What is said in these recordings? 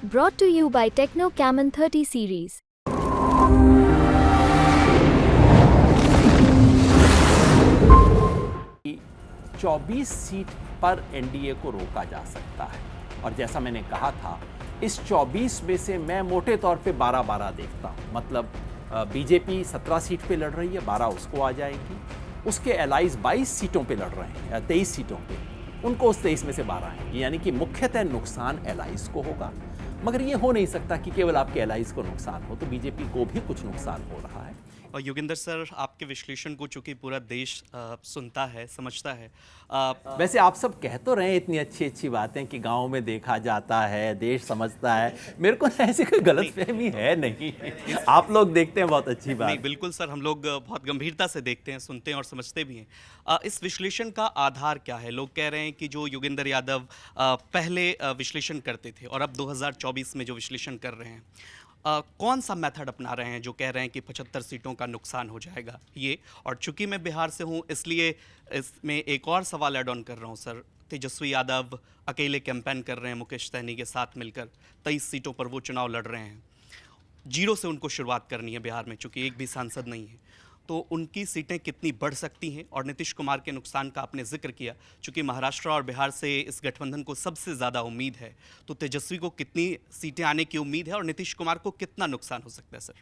Brought to you by Techno Camon 30 series. कि 24 seat पर NDA को रोका जा सकता है और जैसा मैंने कहा था इस 24 में से मैं मोटे तौर पे 12-12 देखता हूँ। मतलब बीजेपी 17 सीट पे लड़ रही है, 12 उसको आ जाएगी। उसके एलाइज 22 सीटों पे लड़ रहे हैं, 23 सीटों पे, उनको उस 23 में से 12 आएंगी। यानी कि मुख्यतः नुकसान एलाइज को होगा। मगर ये हो नहीं सकता कि केवल आपके एलाइज को नुकसान हो, तो बीजेपी को भी कुछ नुकसान हो रहा है। और योगेंद्र सर, आपके विश्लेषण को चूंकि पूरा देश सुनता है, समझता है। वैसे आप सब कह तो रहे हैं इतनी अच्छी अच्छी बातें कि गांव में देखा जाता है, देश समझता है। मेरे को ऐसी कोई गलतफहमी है नहीं। आप लोग देखते हैं, बहुत अच्छी बात। नहीं, बिल्कुल सर, हम लोग बहुत गंभीरता से देखते हैं, सुनते हैं और समझते भी हैं। इस विश्लेषण का आधार क्या है? लोग कह रहे हैं कि जो योगेंद्र यादव पहले विश्लेषण करते थे और अब 2024 में जो विश्लेषण कर रहे हैं, कौन सा मेथड अपना रहे हैं जो कह रहे हैं कि 75 सीटों का नुकसान हो जाएगा ये? और चूंकि मैं बिहार से हूं, इसलिए इसमें एक और सवाल ऐड ऑन कर रहा हूं सर। तेजस्वी यादव अकेले कैंपेन कर रहे हैं मुकेश सहनी के साथ मिलकर, 23 सीटों पर वो चुनाव लड़ रहे हैं। जीरो से उनको शुरुआत करनी है बिहार में, चूंकि एक भी सांसद नहीं है, तो उनकी सीटें कितनी बढ़ सकती हैं? और नीतीश कुमार के नुकसान का आपने जिक्र किया, चूंकि महाराष्ट्र और बिहार से इस गठबंधन को सबसे ज़्यादा उम्मीद है, तो तेजस्वी को कितनी सीटें आने की उम्मीद है और नीतीश कुमार को कितना नुकसान हो सकता है सर?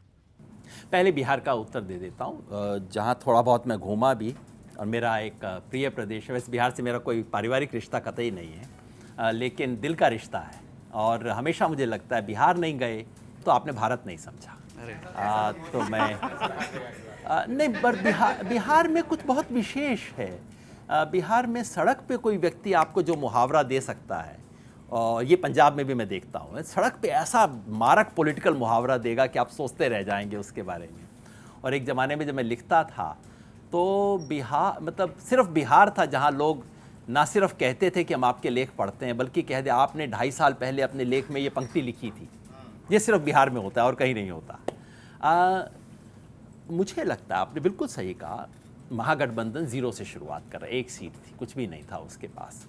पहले बिहार का उत्तर दे देता हूँ, जहाँ थोड़ा बहुत मैं घूमा भी और मेरा एक प्रिय प्रदेश है। वैसे बिहार से मेरा कोई पारिवारिक रिश्ता कतई नहीं है, लेकिन दिल का रिश्ता है। और हमेशा मुझे लगता है बिहार नहीं गए तो आपने भारत नहीं समझा। तो मैं नहीं, पर बिहार में कुछ बहुत विशेष है। बिहार में सड़क पे कोई व्यक्ति आपको जो मुहावरा दे सकता है, और ये पंजाब में भी मैं देखता हूँ, सड़क पे ऐसा मारक पॉलिटिकल मुहावरा देगा कि आप सोचते रह जाएंगे उसके बारे में। और एक ज़माने में जब मैं लिखता था तो बिहार, मतलब सिर्फ बिहार था जहाँ लोग ना सिर्फ कहते थे कि हम आपके लेख पढ़ते हैं, बल्कि कह दे आपने 2.5 साल पहले अपने लेख में ये पंक्ति लिखी थी। ये सिर्फ बिहार में होता है और कहीं नहीं होता। मुझे लगता है आपने बिल्कुल सही कहा, महागठबंधन जीरो से शुरुआत कर रहा है। 1 सीट थी, कुछ भी नहीं था उसके पास।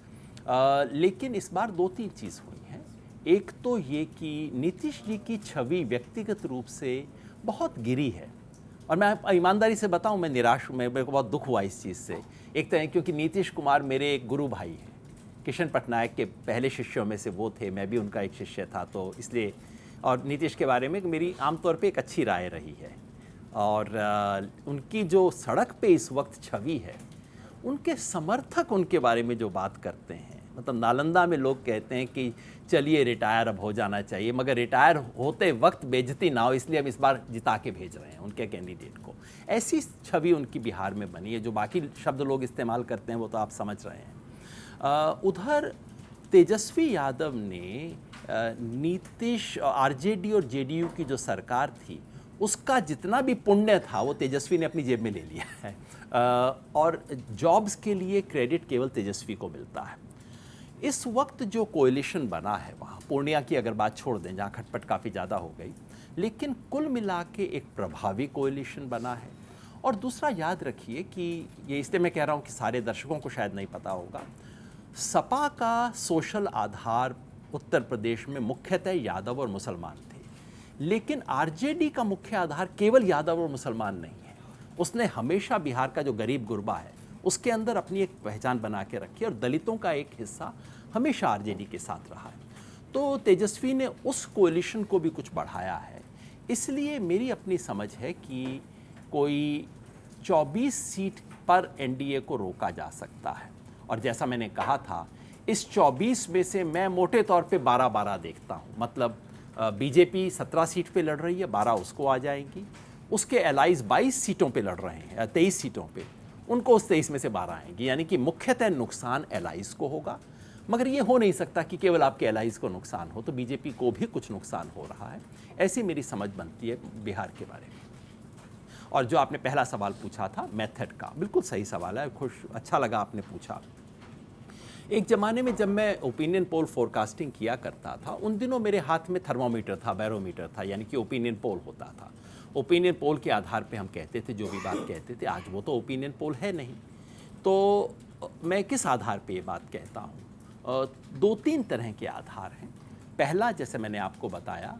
लेकिन इस बार 2-3 चीज़ हुई हैं। एक तो ये कि नीतीश जी की छवि व्यक्तिगत रूप से बहुत गिरी है। और मैं ईमानदारी से बताऊं, मैं निराश हूँ, मेरे को बहुत दुख हुआ इस चीज़ से। एक तो क्योंकि नीतीश कुमार मेरे एक गुरु भाई हैं, किशन पटनायक के पहले शिष्यों में से वो थे, मैं भी उनका एक शिष्य था, तो इसलिए। और नीतीश के बारे में मेरी आमतौर पे एक अच्छी राय रही है। और उनकी जो सड़क पे इस वक्त छवि है, उनके समर्थक उनके बारे में जो बात करते हैं, मतलब नालंदा में लोग कहते हैं कि चलिए रिटायर अब हो जाना चाहिए, मगर रिटायर होते वक्त बेइज्जती ना हो, इसलिए हम इस बार जिता के भेज रहे हैं उनके कैंडिडेट को। ऐसी छवि उनकी बिहार में बनी है। जो बाकी शब्द लोग इस्तेमाल करते हैं वो तो आप समझ रहे हैं। उधर तेजस्वी यादव ने नीतीश, आरजेडी और जेडीयू की जो सरकार थी, उसका जितना भी पुण्य था वो तेजस्वी ने अपनी जेब में ले लिया है। और जॉब्स के लिए क्रेडिट केवल तेजस्वी को मिलता है। इस वक्त जो कोएलिशन बना है वहाँ, पूर्णिया की अगर बात छोड़ दें जहाँ खटपट काफ़ी ज़्यादा हो गई, लेकिन कुल मिला के एक प्रभावी कोएलिशन बना है। और दूसरा याद रखिए कि ये इसलिए मैं कह रहा हूँ कि सारे दर्शकों को शायद नहीं पता होगा, सपा का सोशल आधार उत्तर प्रदेश में मुख्यतः यादव और मुसलमान थे, लेकिन आरजेडी का मुख्य आधार केवल यादव और मुसलमान नहीं है। उसने हमेशा बिहार का जो गरीब गुरबा है उसके अंदर अपनी एक पहचान बना के रखी, और दलितों का एक हिस्सा हमेशा आरजेडी के साथ रहा है। तो तेजस्वी ने उस कोएलिशन को भी कुछ बढ़ाया है। इसलिए मेरी अपनी समझ है कि कोई 24 सीट पर एनडीए को रोका जा सकता है। और जैसा मैंने कहा था, इस 24 में से मैं मोटे तौर पे 12-12 देखता हूँ। मतलब बीजेपी 17 सीट पे लड़ रही है, 12 उसको आ जाएंगी। उसके एलाइज 22 सीटों पे लड़ रहे हैं, 23 सीटों पे, उनको उस 23 में से 12 आएंगी। यानी कि मुख्यतः नुकसान एलाइज को होगा। मगर ये हो नहीं सकता कि केवल आपके एलाइज को नुकसान हो, तो बीजेपी को भी कुछ नुकसान हो रहा है। ऐसी मेरी समझ बनती है बिहार के बारे में। और जो आपने पहला सवाल पूछा था मेथड का, बिल्कुल सही सवाल है, अच्छा लगा आपने पूछा। एक ज़माने में जब मैं ओपिनियन पोल फोरकास्टिंग किया करता था, उन दिनों मेरे हाथ में थर्मोमीटर था, बैरोमीटर था, यानी कि ओपिनियन पोल होता था। ओपिनियन पोल के आधार पे हम कहते थे जो भी बात कहते थे। आज वो तो ओपिनियन पोल है नहीं, तो मैं किस आधार पे ये बात कहता हूँ? 2-3 तरह के आधार हैं। पहला, जैसे मैंने आपको बताया,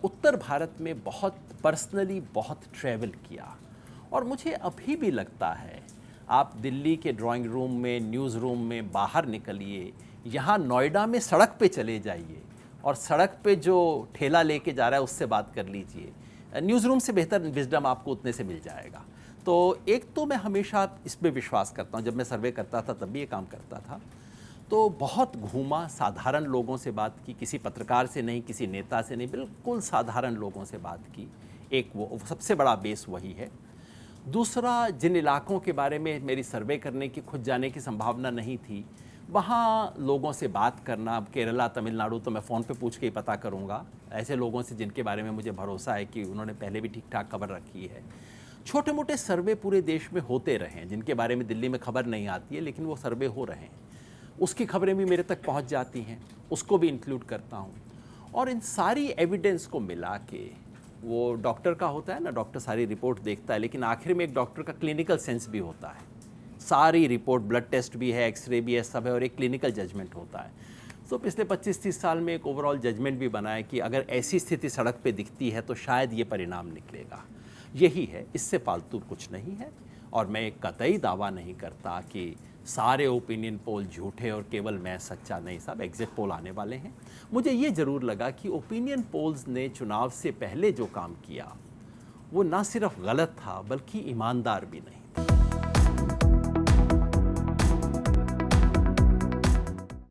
उत्तर भारत में बहुत पर्सनली बहुत ट्रैवल किया, और मुझे अभी भी लगता है, आप दिल्ली के ड्राइंग रूम में, न्यूज़ रूम में बाहर निकलिए, यहाँ नोएडा में सड़क पे चले जाइए और सड़क पे जो ठेला लेके जा रहा है उससे बात कर लीजिए। न्यूज़ रूम से बेहतर विजडम आपको उतने से मिल जाएगा। तो एक तो मैं हमेशा इसमें विश्वास करता हूँ, जब मैं सर्वे करता था तब भी ये काम करता था, तो बहुत घूमा, साधारण लोगों से बात की, किसी पत्रकार से नहीं, किसी नेता से नहीं, बिल्कुल साधारण लोगों से बात की। एक वो सबसे बड़ा बेस वही है। दूसरा, जिन इलाकों के बारे में मेरी सर्वे करने की, खुद जाने की संभावना नहीं थी, वहाँ लोगों से बात करना। अब केरला, तमिलनाडु तो मैं फ़ोन पे पूछ के ही पता करूँगा, ऐसे लोगों से जिनके बारे में मुझे भरोसा है कि उन्होंने पहले भी ठीक ठाक खबर रखी है। छोटे मोटे सर्वे पूरे देश में होते रहे हैं, जिनके बारे में दिल्ली में खबर नहीं आती है, लेकिन वो सर्वे हो रहे हैं, उसकी खबरें भी मेरे तक पहुँच जाती हैं, उसको भी इंक्लूड करता हूँ। और इन सारी एविडेंस को मिला के, वो डॉक्टर का होता है ना, डॉक्टर सारी रिपोर्ट देखता है, लेकिन आखिर में एक डॉक्टर का क्लिनिकल सेंस भी होता है। सारी रिपोर्ट, ब्लड टेस्ट भी है, एक्सरे भी है, सब है, और एक क्लिनिकल जजमेंट होता है। तो पिछले 25-30 साल में एक ओवरऑल जजमेंट भी बना है कि अगर ऐसी स्थिति सड़क पे दिखती है तो शायद ये परिणाम निकलेगा। यही है, इससे फालतू कुछ नहीं है। और मैं एक कतई दावा नहीं करता कि सारे ओपिनियन पोल झूठे और केवल मैं सच्चा, नहीं साहब, एग्जिट पोल आने वाले हैं। मुझे ये ज़रूर लगा कि ओपिनियन पोल्स ने चुनाव से पहले जो काम किया वो ना सिर्फ गलत था बल्कि ईमानदार भी नहीं।